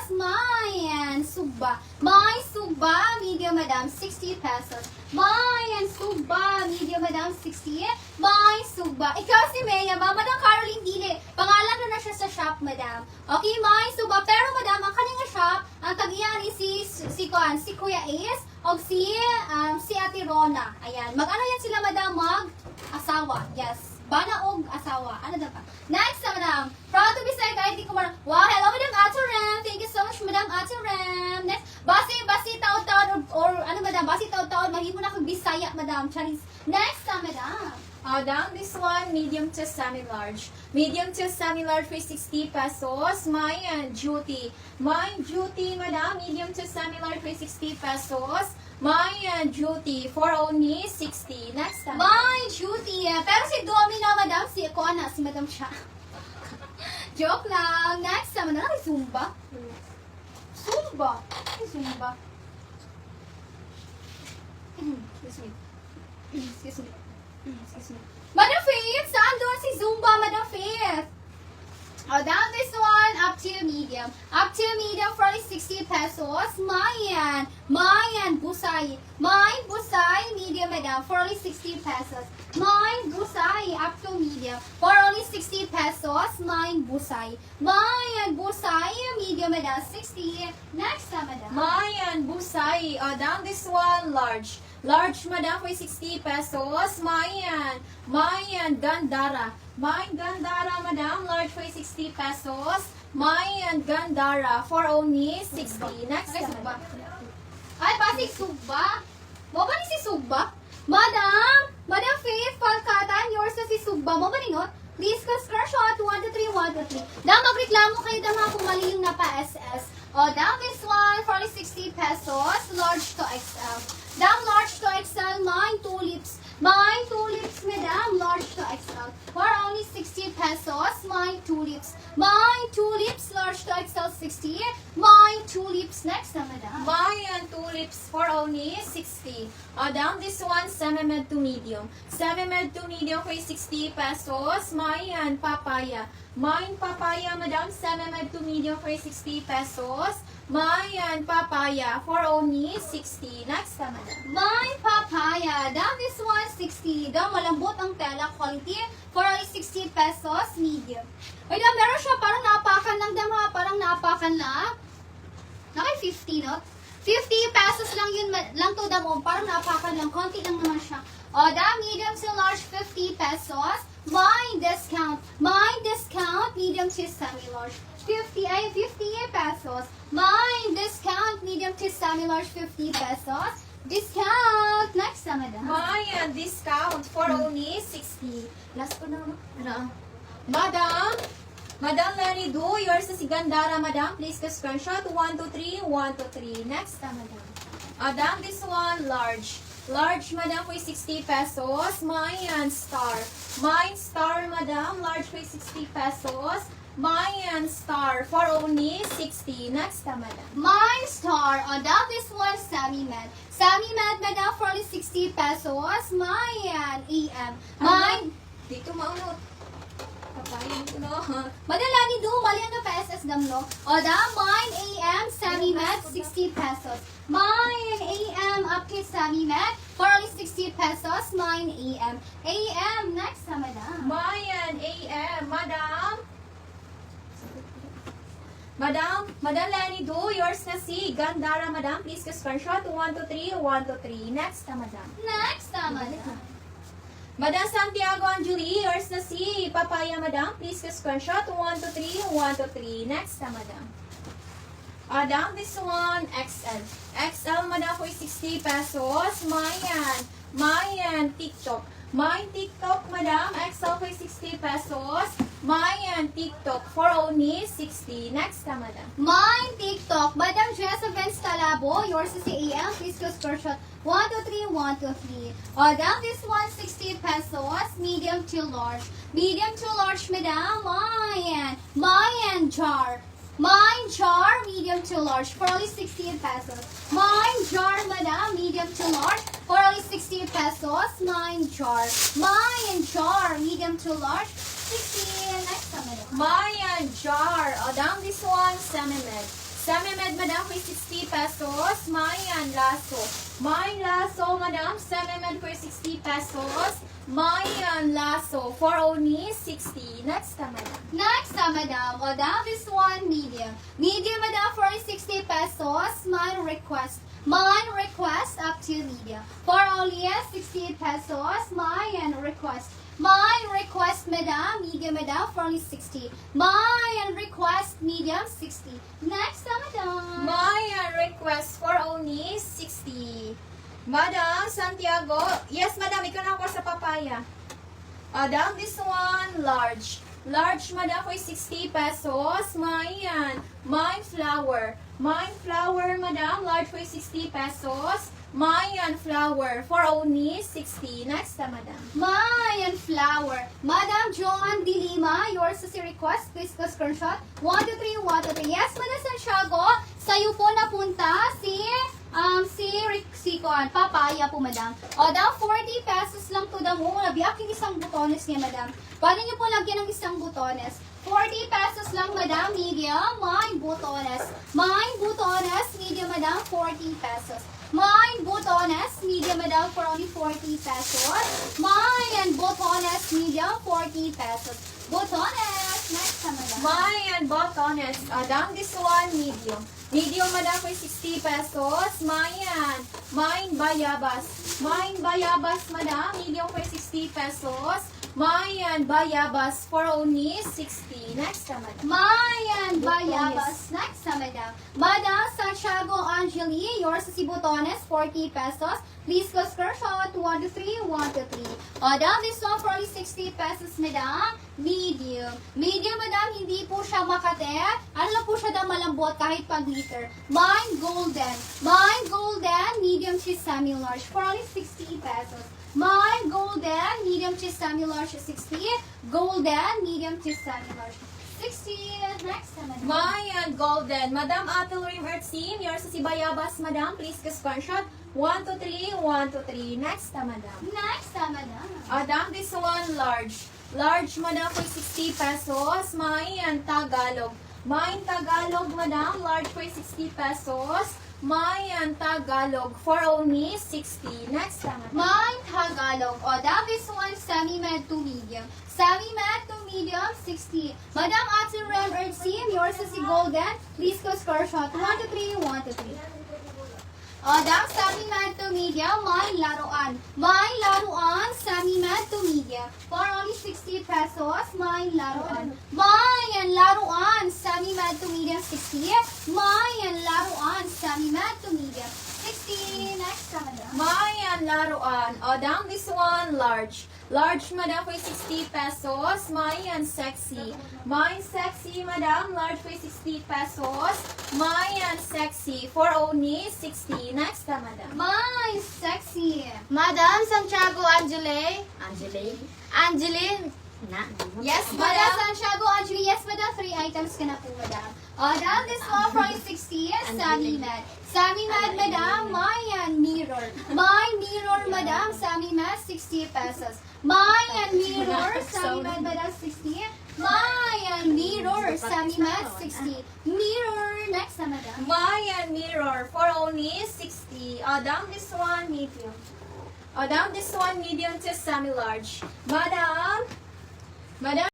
pesos. Mayan, suba. May suba, medium, madam, 60 pesos. Mayan, suba, medium, madam, 60. May suba. Ikaw si Mea, Madam Caroline Dili. Pangalan na siya sa shop, madam. Okay, may suba. Pero, madam, ang kanina shop, ang tagiyan ni si Kuya Ace, o si Ate Rona. Ayan. Mag-ano yan sila, madam? Mag-asawa. Yes. Bana og asawa. Ano daw pa? Next, madam. Proud to be said, kahit di ko wow, hello, madam Ate Ram. Thank you so much, madam Ate Ram. Next, basi taon-taon or ano, madam, basi taon-taon, mahimo na kong Bisaya, madam. Charis. Next, madam. Down this one, medium to semi-large. Medium to semi-large for 60 pesos. My duty. My duty, madam. Medium to semi-large for 60 pesos. My duty for only 60. Next time. My duty. Pero si Domina, madam, si Kona, si madam siya. Joke lang. Next, madam, ay Zumba. Zumba. Ay, Zumba. Excuse me. Excuse me. Excuse me. Madam Faith, saan doon si Zumba, Madam Faith? Down this one, up to medium. Up to medium for 60 pesos. Mayan. Mayan, busay. Mine, busay, medium, madam, for only 60 pesos. Mine, busay, up to medium, for only 60 pesos. Mine, busay. Mayan, busay, medium, madam, 60. Next, madam. Mayan, busay. Down this one, large. Large, madam, for 60 pesos. Mayan. Mayan, gandara. Mayan, gandara, madam, large for 60 pesos. Mayan, gandara, for only 60. Next, Okay, madam. Ay, pasig Sugba. Mo ba ni si Sugba? Madam! Madam Faith Falcatan, yours na si Sugba. Mo ba ni not? Please, screenshot 1 to 3, 1 to 3. Dam, magreklamo kayo dam kung mali yung napa-SS. Dam, this one, for 60 pesos. Large to XL. Dam, large to XL. Mine, tulips. Mine, tulips, madam. Large to XL. For only 60 pesos. Mine, tulips. Mine, tulips. Large to XL, 60. Mine, tulips. Next na, madam. Mayan, tulips for only 60. Down this one, semi-med to medium. Semi-med to medium for 60 pesos. Mayan, papaya. Mayan, papaya, madam. Semi-med to medium for 60 pesos. Mayan, papaya for only 60. Next na, madam. Mine, papaya. Down this one, 60. Down, malambot ang tela. Quality for only 60 pesos. Medium. Ay, down, meron siya. Parang naapakan lang, dam, ha? Parang naapakan lang. Nakay 50, no? 50 pesos lang yun, lang to damo. Parang napakan lang. Konti lang naman siya. Dam, medium to large, 50 pesos. Mine discount. Mine discount, medium to semi-large. 50 pesos. Mine discount, medium to semi-large, 50 pesos. Discount. Next na, madam. Mayan, discount for only 60. Last ko na, ano? Madam, Madam Lenny Do, yours na si Gandara, madam. Please ka screenshot. 1, 2, 3, 1, 2, 3. Next na, madam. Madam, this one, large. Large, madam, for 60 pesos. Mayan, star. Mine, star, madam. Large for 60 pesos. Mayan, star, for only 60. Next na, madam. Mine star. Down this one, semi-med. Semi-med, madam, for only 60 pesos. Mine, AM. Mine. Dito, maunot. Papayin ko na. Madala ni Do, mali ang pa-SS dam, no? Dam, mine AM, semi-med, 60 pesos. Mine AM, up to semi-med, for only 60 pesos. Mine AM. AM, next na, madam. Mayan, AM, madam. Madam Lenny Do, yours na si Gandara, madam. Please ka screenshot. 1, 2, 3, 1, 2, 3. Next na, madam. Next na, madam. Madam Santiago Anjuli, yours na si Papaya, madam. Please ka screenshot. 1, 2, 3, 1, 2, 3. Next na, madam. Madam, this one, XL. XL, madam, for 60 pesos. Mayan, TikTok. Mayan, TikTok, madam. XL for 60 pesos. Mayan, TikTok for only 60. Next na, madam. Mine TikTok, Madam Jessa Vince Talabo, yours is the AM, please go screenshot 1, 2, 3, 1, 2, 3. Down this one, 60 pesos, medium to large. Medium to large, madam, Mayan jar. Mine jar, medium to large, for only 60 pesos. Mine jar, madam, medium to large, for only 60 pesos. Mine jar, medium to large, 60. Next time, madam. Mayan jar. Down this one, semi-med. Semi-med, madam, for 60 pesos. Mayan lasso. Mayan lasso, madam. Semi-med for 60 pesos. Mayan lasso. For only 60. Next, madam. Next, madam. O, down this one, medium. Medium, madam, for 60 pesos. Mine request. Mine request up to medium. For only 60 pesos. Mine request. Mine request, madam. Medium, madam, for only 60. Mine request, medium, 60. Next, madam. Mayan request for only 60. Madam, Santiago. Yes, madam, ikaw na ako sa papaya. Madam, this one, large. Large, madam, for 60 pesos. Mayan. Mine flower. Mine flower, madam, large for 60 pesos. Mayan flower for only 60. Next, madam. Mayan flower. Madam Joan Dilima, yours is your request. Please go screenshot. 1, 2, 3, 1, 2, 3. Yes, Madam Santiago. Sa'yo po napunta si Kuan, papaya po, madam. O, daw, 40 pesos lang to damo. Nabiyak yung isang butones niya, madam. Pwede niyo po lagyan ng isang butones. 40 pesos lang, madam, medium. Mine butones. Mine butones, medium, madam, 40 pesos. Mine butones, medium, madam, for only 40 pesos. Mine butones, medium, 40 pesos. Butones, next, madam. Mayan botones. Madam, this one, medium. Medium, madam, for 60 pesos. Mayan. Mine bayabas. Mine bayabas, madam. Medium for 60 pesos. Mayan bayabas for only 60. Next, madam. Mayan Bayabas. Next, madam. Madam Santiago Angeli, yours is si Butones, 40 pesos. Please go screenshot. 1, 2, 3, 1, 2, 3. Madam, this one for only 60 pesos, madam. Medium. Medium, madam, hindi po siya makate. Ano lang po siya daw malambot kahit pag liter. Mine golden. Mine golden, medium cheese semi-large for only 60 pesos. Mine golden, medium cheese semi-large 60. Golden, medium cheese semi-large 60. Next, madam. Mayan golden. Madam Atul Rim Earth Sim. Yours is si bayabas, madam. Please go screenshot. 1, 2, 3, 1, 2, 3. Next, madam. Next, madam. Madam, this one, large. Large, madam, for 60 pesos. Mayan Tagalog. Mayan Tagalog, madam. Large for 60 pesos. Mayan Tagalog for only 60. Next, madam. Mine Tagalog. O, that is one semi-med to medium. Semi-med to medium, 60. Madam Atul Rem Earth Sim, yours is si Golden. Please go screenshot. 1, 2, 3, 1, 2, 3. Dam, semi-med to medium, mine laruan. Mine laruan, semi-med to medium. For only 60 pesos, mine laruan. Mine laruan, semi-med to medium, 60. Mine laruan, semi-med to medium, 60. Next, madam. Mayan laruan. Madam, this one, large. Large, madam, for 60 pesos. Mayan sexy. Mayan sexy, madam. Large for 60 pesos. Mayan sexy for only 60. Next, madam. Mine sexy. Madam Santiago Angele. Yes, Madam Santiago Anjali. Yes, Madam. 3 items ka na po, Madam. Madam, this one for 60 is semi-med. Semi-med, Madam. Mayan mirror. Mine mirror, Madam. Semi-med, 60 pesos. Mayan mirror, semi-med, Madam, 60. Mayan mirror, semi-med, 60. Mirror, next na, Madam. Mayan mirror for only 60. Madam, this one, medium. Madam, this one, medium to semi-large. Madam,